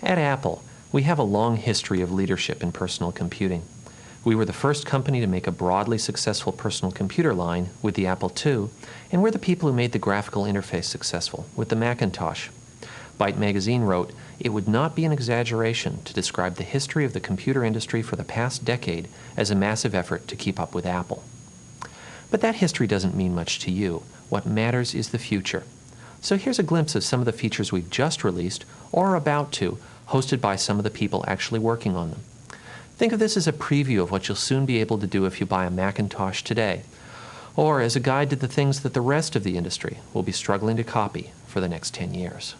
At Apple, we have a long history of leadership in personal computing. We were the first company to make a broadly successful personal computer line with the Apple II, and we're the people who made the graphical interface successful with the Macintosh. Byte magazine wrote, "It would not be an exaggeration to describe the history of the computer industry for the past decade as a massive effort to keep up with Apple." But that history doesn't mean much to you. What matters is the future. So here's a glimpse of some of the features we've just released, or are about to, hosted by some of the people actually working on them. Think of this as a preview of what you'll soon be able to do if you buy a Macintosh today, or as a guide to the things that the rest of the industry will be struggling to copy for the next 10 years.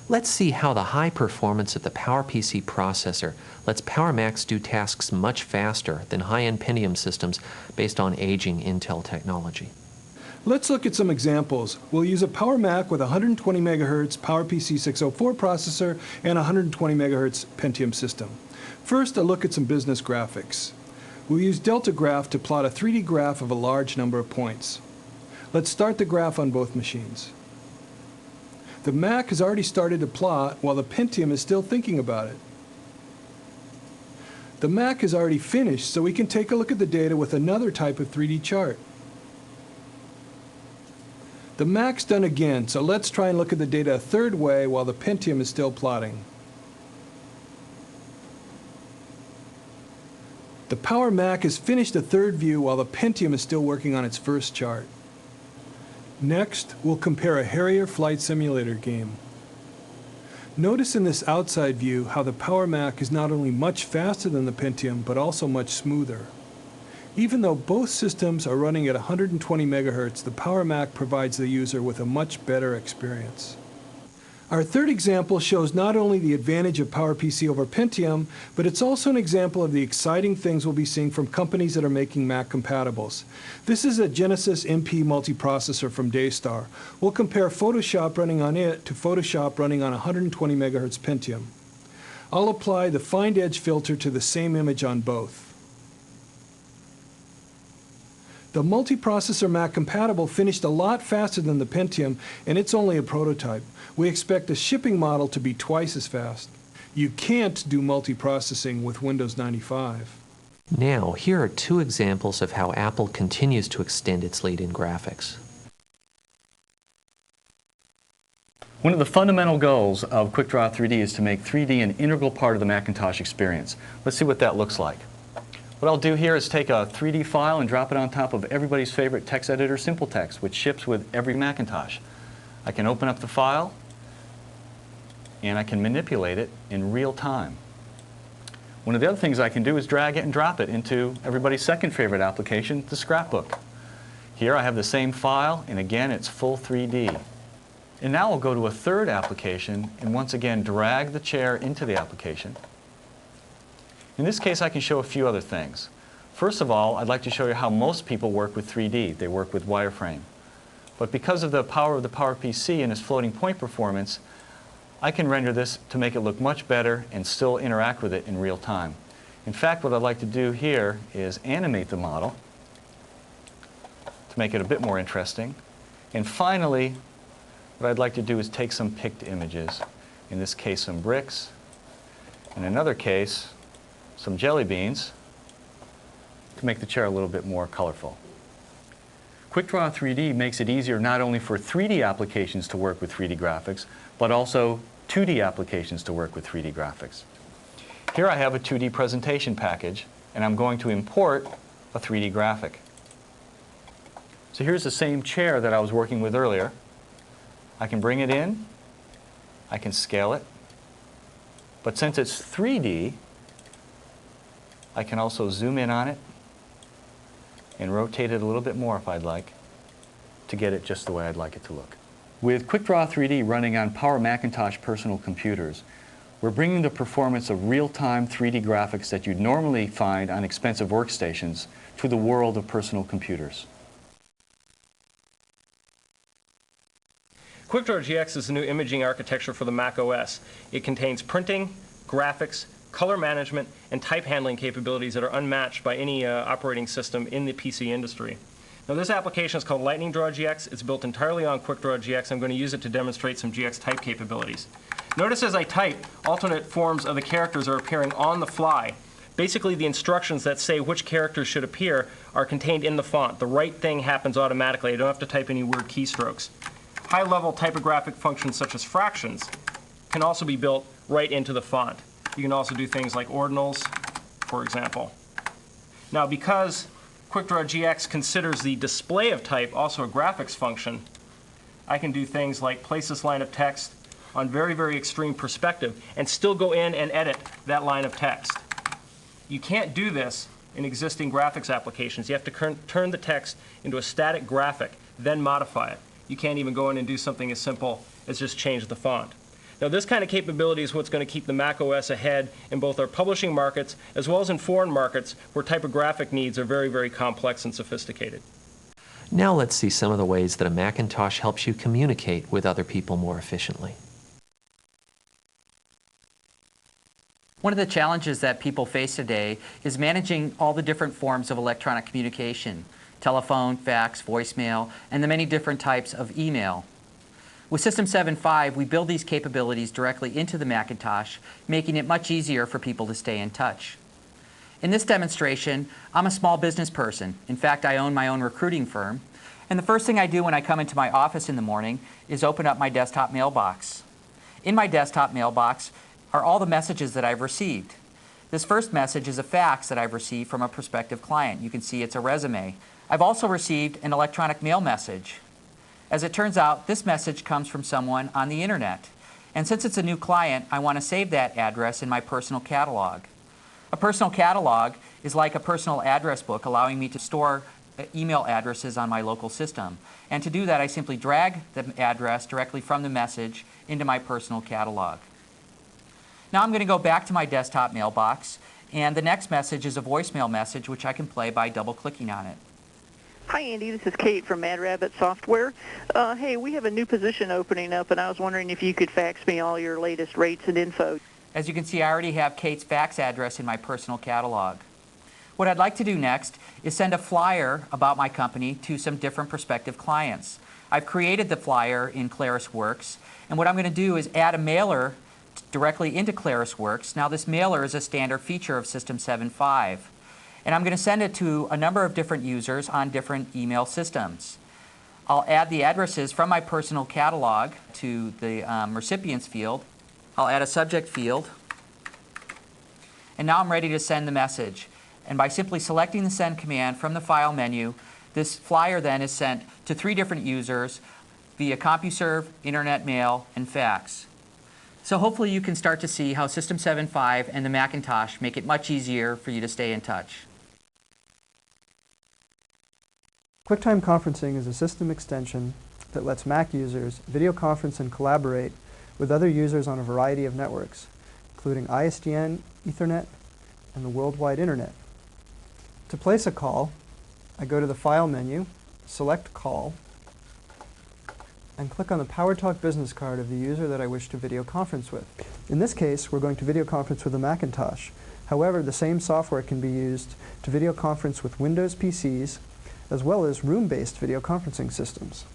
Let's see how the high performance of the PowerPC processor lets PowerMacs do tasks much faster than high-end Pentium systems based on aging Intel technology. Let's look at some examples. We'll use a PowerMac with a 120 MHz PowerPC 604 processor and a 120 MHz Pentium system. First, a look at some business graphics. We'll use Delta Graph to plot a 3D graph of a large number of points. Let's start the graph on both machines. The Mac has already started to plot while the Pentium is still thinking about it. The Mac is already finished, so we can take a look at the data with another type of 3D chart. The Mac's done again, so let's try and look at the data a third way while the Pentium is still plotting. The Power Mac has finished a third view while the Pentium is still working on its first chart. Next, we'll compare a Harrier flight simulator game. Notice in this outside view how the Power Mac is not only much faster than the Pentium, but also much smoother. Even though both systems are running at 120 MHz, the Power Mac provides the user with a much better experience. Our third example shows not only the advantage of PowerPC over Pentium, but it's also an example of the exciting things we'll be seeing from companies that are making Mac compatibles. This is a Genesis MP multiprocessor from Daystar. We'll compare Photoshop running on it to Photoshop running on a 120 MHz Pentium. I'll apply the Find Edge filter to the same image on both. The multiprocessor Mac compatible finished a lot faster than the Pentium, and it's only a prototype. We expect the shipping model to be twice as fast. You can't do multiprocessing with Windows 95. Now, here are two examples of how Apple continues to extend its lead in graphics. One of the fundamental goals of QuickDraw 3D is to make 3D an integral part of the Macintosh experience. Let's see what that looks like. What I'll do here is take a 3D file and drop it on top of everybody's favorite text editor, SimpleText, which ships with every Macintosh. I can open up the file and I can manipulate it in real time. One of the other things I can do is drag it and drop it into everybody's second favorite application, the scrapbook. Here I have the same file, and again it's full 3D. And now I'll go to a third application and once again drag the chair into the application. In this case, I can show a few other things. First of all, I'd like to show you how most people work with 3D. They work with wireframe. But because of the power of the PowerPC and its floating point performance, I can render this to make it look much better and still interact with it in real time. In fact, what I'd like to do here is animate the model to make it a bit more interesting. And finally, what I'd like to do is take some picked images. In this case, some bricks. In another case, some jelly beans to make the chair a little bit more colorful. QuickDraw 3D makes it easier not only for 3D applications to work with 3D graphics, but also 2D applications to work with 3D graphics. Here I have a 2D presentation package, and I'm going to import a 3D graphic. So here's the same chair that I was working with earlier. I can bring it in, I can scale it, but since it's 3D, I can also zoom in on it and rotate it a little bit more if I'd like to get it just the way I'd like it to look. With QuickDraw 3D running on Power Macintosh personal computers, we're bringing the performance of real-time 3D graphics that you'd normally find on expensive workstations to the world of personal computers. QuickDraw GX is the new imaging architecture for the Mac OS. It contains printing, graphics, color management, and type handling capabilities that are unmatched by any operating system in the PC industry. Now this application is called Lightning Draw GX. It's built entirely on QuickDraw GX. I'm going to use it to demonstrate some GX type capabilities. Notice as I type, alternate forms of the characters are appearing on the fly. Basically, the instructions that say which characters should appear are contained in the font. The right thing happens automatically. I don't have to type any weird keystrokes. High-level typographic functions such as fractions can also be built right into the font. You can also do things like ordinals, for example. Now, because QuickDraw GX considers the display of type also a graphics function, I can do things like place this line of text on very, very extreme perspective and still go in and edit that line of text. You can't do this in existing graphics applications. You have to turn the text into a static graphic, then modify it. You can't even go in and do something as simple as just change the font. Now, this kind of capability is what's going to keep the Mac OS ahead in both our publishing markets as well as in foreign markets where typographic needs are very, very complex and sophisticated. Now let's see some of the ways that a Macintosh helps you communicate with other people more efficiently. One of the challenges that people face today is managing all the different forms of electronic communication: telephone, fax, voicemail, and the many different types of email. With System 7.5, we build these capabilities directly into the Macintosh, making it much easier for people to stay in touch. In this demonstration, I'm a small business person. In fact, I own my own recruiting firm. And the first thing I do when I come into my office in the morning is open up my desktop mailbox. In my desktop mailbox are all the messages that I've received. This first message is a fax that I've received from a prospective client. You can see it's a resume. I've also received an electronic mail message. As it turns out, this message comes from someone on the internet. And since it's a new client, I want to save that address in my personal catalog. A personal catalog is like a personal address book, allowing me to store email addresses on my local system. And to do that, I simply drag the address directly from the message into my personal catalog. Now I'm going to go back to my desktop mailbox, and the next message is a voicemail message which I can play by double-clicking on it. Hi, Andy. This is Kate from Mad Rabbit Software. Hey, we have a new position opening up, and I was wondering if you could fax me all your latest rates and info. As you can see, I already have Kate's fax address in my personal catalog. What I'd like to do next is send a flyer about my company to some different prospective clients. I've created the flyer in ClarisWorks, and what I'm going to do is add a mailer directly into ClarisWorks. Now, this mailer is a standard feature of System 7.5. And I'm going to send it to a number of different users on different email systems. I'll add the addresses from my personal catalog to the recipients field. I'll add a subject field. And now I'm ready to send the message. And by simply selecting the send command from the file menu, this flyer then is sent to 3 different users via CompuServe, Internet Mail, and fax. So hopefully you can start to see how System 7.5 and the Macintosh make it much easier for you to stay in touch. QuickTime conferencing is a system extension that lets Mac users video conference and collaborate with other users on a variety of networks, including ISDN, Ethernet, and the World Wide Internet. To place a call, I go to the File menu, select Call, and click on the PowerTalk business card of the user that I wish to video conference with. In this case, we're going to video conference with a Macintosh. However, the same software can be used to video conference with Windows PCs, as well as room-based video conferencing systems.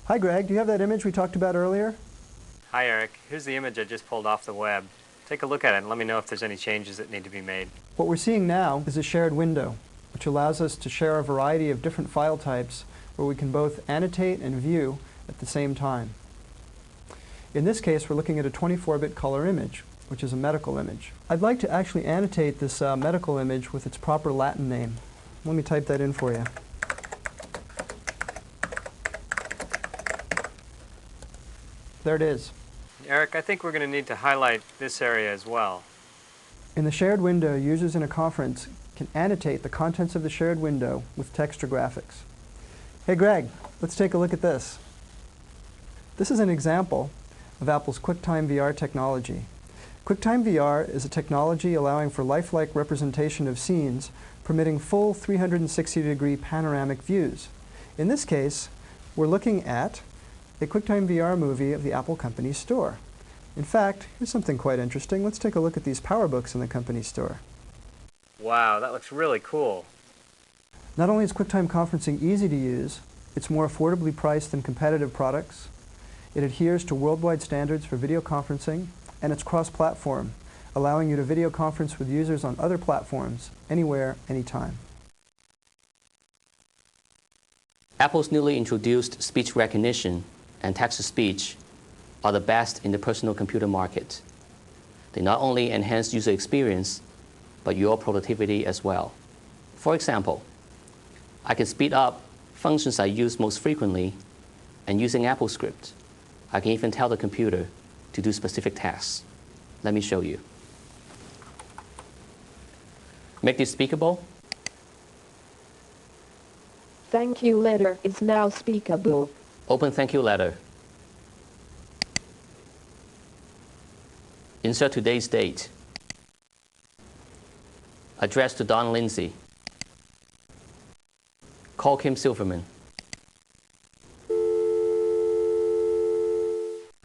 Hi Greg, do you have that image we talked about earlier? Hi Eric, here's the image I just pulled off the web. Take a look at it and let me know if there's any changes that need to be made. What we're seeing now is a shared window, which allows us to share a variety of different file types where we can both annotate and view at the same time. In this case, we're looking at a 24-bit color image, which is a medical image. I'd like to actually annotate this medical image with its proper Latin name. Let me type that in for you. There it is. Eric, I think we're going to need to highlight this area as well. In the shared window, users in a conference can annotate the contents of the shared window with text or graphics. Hey Greg, let's take a look at this. This is an example of Apple's QuickTime VR technology. QuickTime VR is a technology allowing for lifelike representation of scenes, permitting full 360-degree panoramic views. In this case, we're looking at a QuickTime VR movie of the Apple company store. In fact, here's something quite interesting. Let's take a look at these PowerBooks in the company store. Wow, that looks really cool. Not only is QuickTime conferencing easy to use, it's more affordably priced than competitive products. It adheres to worldwide standards for video conferencing, and it's cross-platform, allowing you to video conference with users on other platforms, anywhere, anytime. Apple's newly introduced speech recognition and text-to-speech are the best in the personal computer market. They not only enhance user experience, but your productivity as well. For example, I can speed up functions I use most frequently, and using AppleScript, I can even tell the computer to do specific tasks. Let me show you. Make this speakable. Thank you letter is now speakable. Open thank you letter. Insert today's date. Address to Don Lindsay. Call Kim Silverman.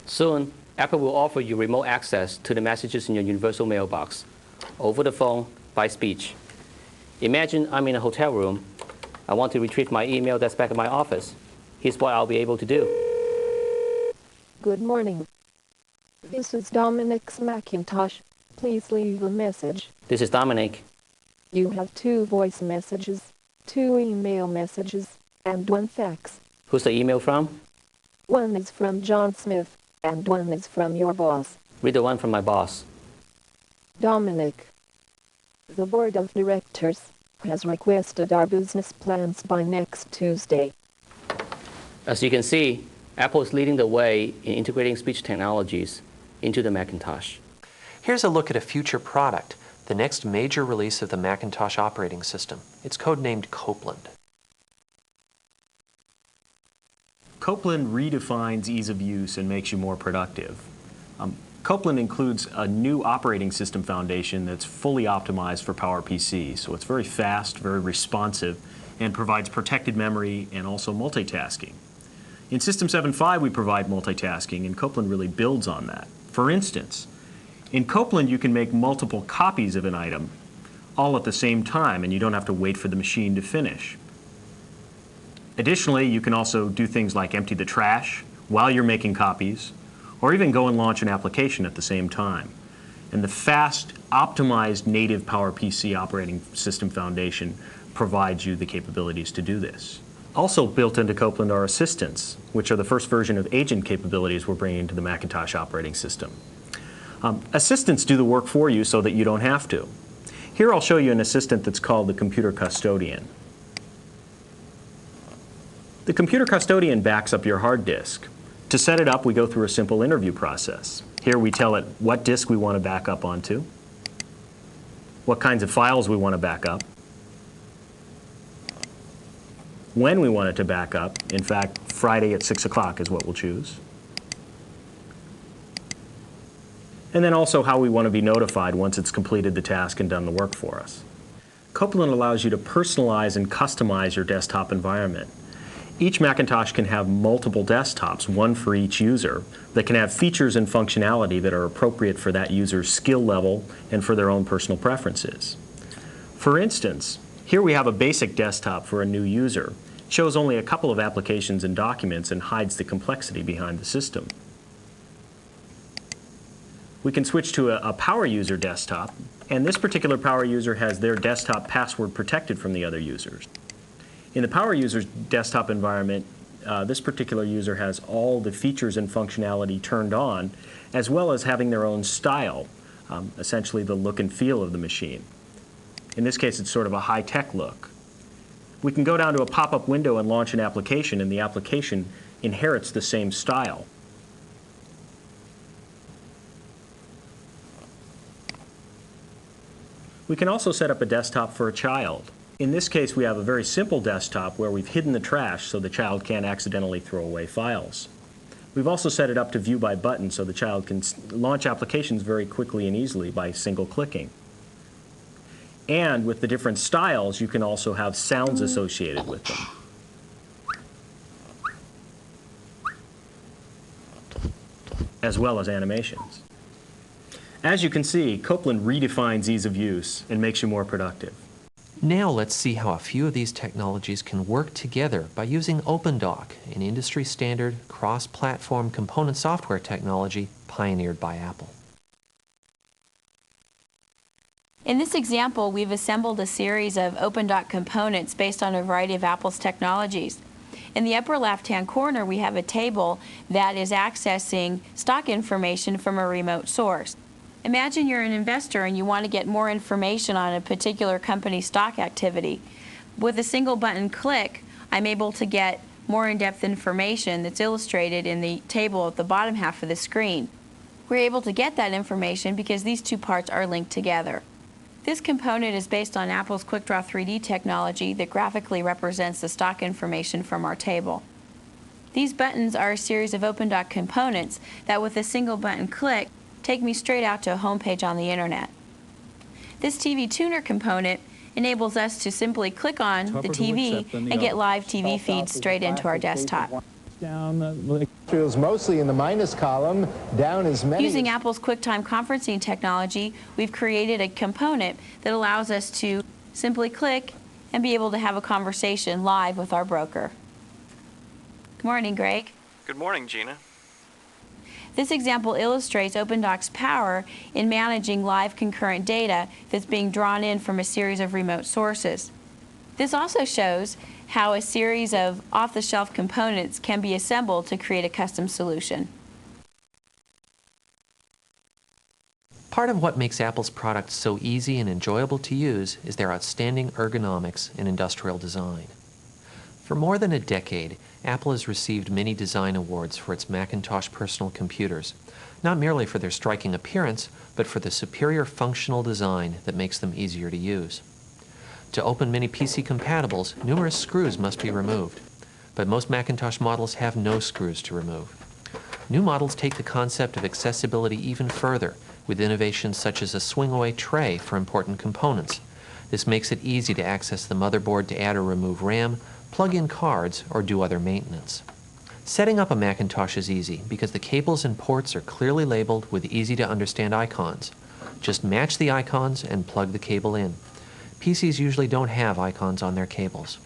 Soon, Apple will offer you remote access to the messages in your universal mailbox, over the phone, by speech. Imagine I'm in a hotel room. I want to retrieve my email that's back at my office. Here's what I'll be able to do. Good morning. This is Dominic's Macintosh. Please leave a message. This is Dominic. You have 2 voice messages, 2 email messages, and 1 fax. Who's the email from? One is from John Smith, and one is from your boss. Read the one from my boss. Dominic. The board of directors has requested our business plans by next Tuesday. As you can see, Apple is leading the way in integrating speech technologies into the Macintosh. Here's a look at a future product, the next major release of the Macintosh operating system. It's codenamed Copland. Copland redefines ease of use and makes you more productive. Copland includes a new operating system foundation that's fully optimized for PowerPC, so it's very fast, very responsive, and provides protected memory and also multitasking. In System 7.5 we provide multitasking, and Copland really builds on that. For instance, in Copland you can make multiple copies of an item all at the same time, and you don't have to wait for the machine to finish. Additionally, you can also do things like empty the trash while you're making copies, or even go and launch an application at the same time. And the fast, optimized native PowerPC operating system foundation provides you the capabilities to do this. Also built into Copland are assistants, which are the first version of agent capabilities we're bringing to the Macintosh operating system. Assistants do the work for you so that you don't have to. Here I'll show you an assistant that's called the Computer Custodian. The Computer Custodian backs up your hard disk. To set it up, we go through a simple interview process. Here we tell it what disk we want to back up onto, what kinds of files we want to back up, when we want it to back up. In fact, Friday at 6 o'clock is what we'll choose. And then also how we want to be notified once it's completed the task and done the work for us. Copland allows you to personalize and customize your desktop environment. Each Macintosh can have multiple desktops, one for each user, that can have features and functionality that are appropriate for that user's skill level and for their own personal preferences. For instance, here we have a basic desktop for a new user. It shows only a couple of applications and documents and hides the complexity behind the system. We can switch to a power user desktop, and this particular power user has their desktop password protected from the other users. In the power user's desktop environment, this particular user has all the features and functionality turned on, as well as having their own style, essentially the look and feel of the machine. In this case, it's sort of a high-tech look. We can go down to a pop-up window and launch an application, and the application inherits the same style. We can also set up a desktop for a child. In this case, we have a very simple desktop where we've hidden the trash so the child can't accidentally throw away files. We've also set it up to view by button so the child can launch applications very quickly and easily by single-clicking. And with the different styles, you can also have sounds associated with them. As well as animations. As you can see, Copland redefines ease of use and makes you more productive. Now let's see how a few of these technologies can work together by using OpenDoc, an industry-standard cross-platform component software technology pioneered by Apple. In this example, we've assembled a series of OpenDoc components based on a variety of Apple's technologies. In the upper left-hand corner, we have a table that is accessing stock information from a remote source. Imagine you're an investor and you want to get more information on a particular company's stock activity. With a single button click, I'm able to get more in-depth information that's illustrated in the table at the bottom half of the screen. We're able to get that information because these two parts are linked together. This component is based on Apple's QuickDraw 3D technology that graphically represents the stock information from our table. These buttons are a series of OpenDoc components that with a single button click take me straight out to a home page on the internet. This TV tuner component enables us to simply click on the TV and get live TV feeds straight into our desktop. Feels mostly in the minus column, down as many. Using Apple's QuickTime conferencing technology, we've created a component that allows us to simply click and be able to have a conversation live with our broker. Good morning, Greg. Good morning, Gina. This example illustrates OpenDoc's power in managing live concurrent data that's being drawn in from a series of remote sources. This also shows how a series of off-the-shelf components can be assembled to create a custom solution. Part of what makes Apple's products so easy and enjoyable to use is their outstanding ergonomics and industrial design. For more than a decade, Apple has received many design awards for its Macintosh personal computers, not merely for their striking appearance, but for the superior functional design that makes them easier to use. To open many PC compatibles, numerous screws must be removed, but most Macintosh models have no screws to remove. New models take the concept of accessibility even further, with innovations such as a swing-away tray for important components. This makes it easy to access the motherboard to add or remove RAM, plug in cards, or do other maintenance. Setting up a Macintosh is easy because the cables and ports are clearly labeled with easy-to-understand icons. Just match the icons and plug the cable in. PCs usually don't have icons on their cables.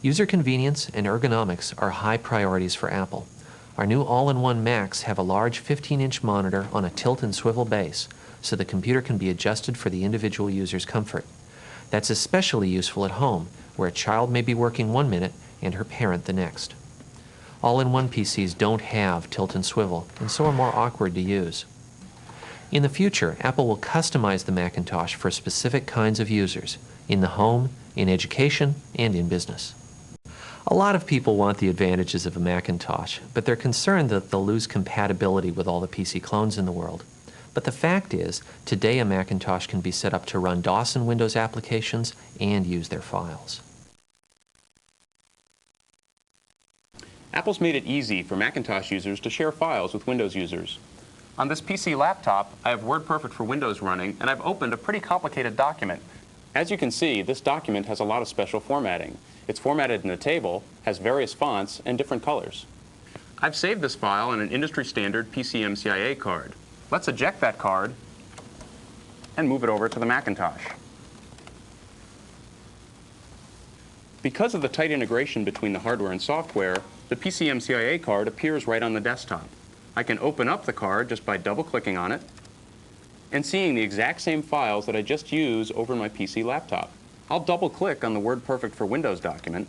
User convenience and ergonomics are high priorities for Apple. Our new all-in-one Macs have a large 15-inch monitor on a tilt and swivel base, so the computer can be adjusted for the individual user's comfort. That's especially useful at home, where a child may be working one minute and her parent the next. All-in-one PCs don't have tilt and swivel, and so are more awkward to use. In the future, Apple will customize the Macintosh for specific kinds of users, in the home, in education, and in business. A lot of people want the advantages of a Macintosh, but they're concerned that they'll lose compatibility with all the PC clones in the world. But the fact is, today a Macintosh can be set up to run DOS and Windows applications and use their files. Apple's made it easy for Macintosh users to share files with Windows users. On this PC laptop, I have WordPerfect for Windows running, and I've opened a pretty complicated document. As you can see, this document has a lot of special formatting. It's formatted in a table, has various fonts, and different colors. I've saved this file on an industry-standard PCMCIA card. Let's eject that card and move it over to the Macintosh. Because of the tight integration between the hardware and software, the PCMCIA card appears right on the desktop. I can open up the card just by double-clicking on it and seeing the exact same files that I just used over my PC laptop. I'll double-click on the WordPerfect for Windows document,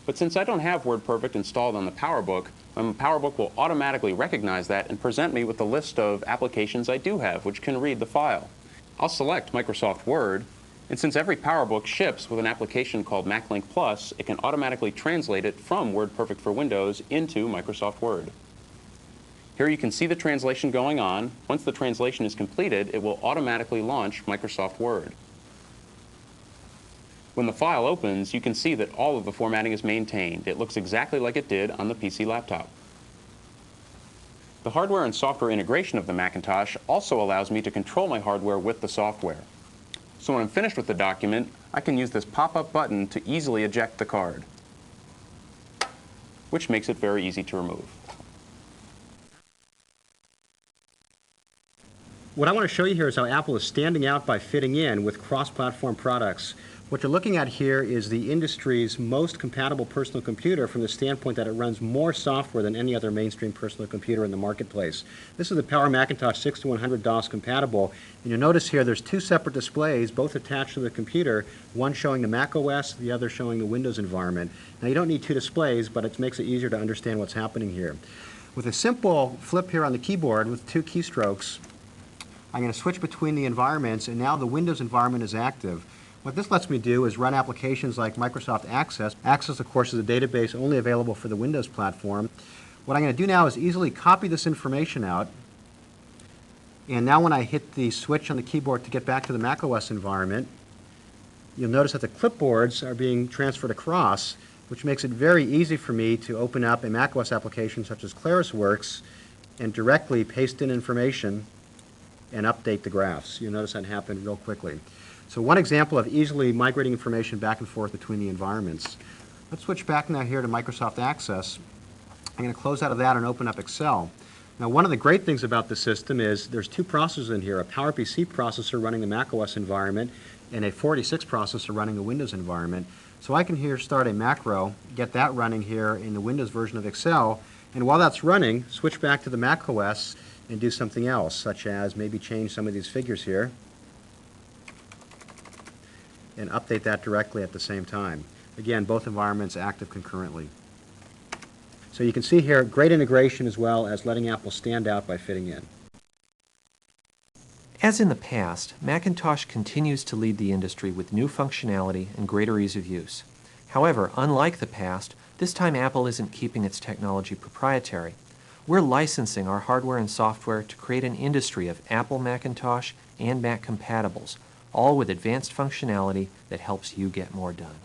but since I don't have WordPerfect installed on the PowerBook, my PowerBook will automatically recognize that and present me with the list of applications I do have, which can read the file. I'll select Microsoft Word, and since every PowerBook ships with an application called MacLink Plus, it can automatically translate it from WordPerfect for Windows into Microsoft Word. Here you can see the translation going on. Once the translation is completed, it will automatically launch Microsoft Word. When the file opens, you can see that all of the formatting is maintained. It looks exactly like it did on the PC laptop. The hardware and software integration of the Macintosh also allows me to control my hardware with the software. So when I'm finished with the document, I can use this pop-up button to easily eject the card, which makes it very easy to remove. What I want to show you here is how Apple is standing out by fitting in with cross-platform products What you're looking at here is the industry's most compatible personal computer from the standpoint that it runs more software than any other mainstream personal computer in the marketplace. This is the Power Macintosh 6100 DOS compatible, and you'll notice here there's two separate displays, both attached to the computer, one showing the Mac OS, the other showing the Windows environment. Now you don't need two displays, but it makes it easier to understand what's happening here. With a simple flip here on the keyboard with two keystrokes, I'm going to switch between the environments, and now the Windows environment is active. What this lets me do is run applications like Microsoft Access. Access, of course, is a database only available for the Windows platform. What I'm going to do now is easily copy this information out. And now when I hit the switch on the keyboard to get back to the Mac OS environment, you'll notice that the clipboards are being transferred across, which makes it very easy for me to open up a Mac OS application such as ClarisWorks and directly paste in information and update the graphs. You'll notice that happen real quickly. So one example of easily migrating information back and forth between the environments. Let's switch back now here to Microsoft Access. I'm going to close out of that and open up Excel. Now one of the great things about the system is there's two processors in here, a PowerPC processor running the Mac OS environment and a 46 processor running the Windows environment. So I can here start a macro, get that running here in the Windows version of Excel, and while that's running, switch back to the Mac OS and do something else, such as maybe change some of these figures here and update that directly at the same time. Again, both environments active concurrently. So you can see here great integration as well as letting Apple stand out by fitting in. As in the past, Macintosh continues to lead the industry with new functionality and greater ease of use. However, unlike the past, this time Apple isn't keeping its technology proprietary. We're licensing our hardware and software to create an industry of Apple Macintosh and Mac compatibles, all with advanced functionality that helps you get more done.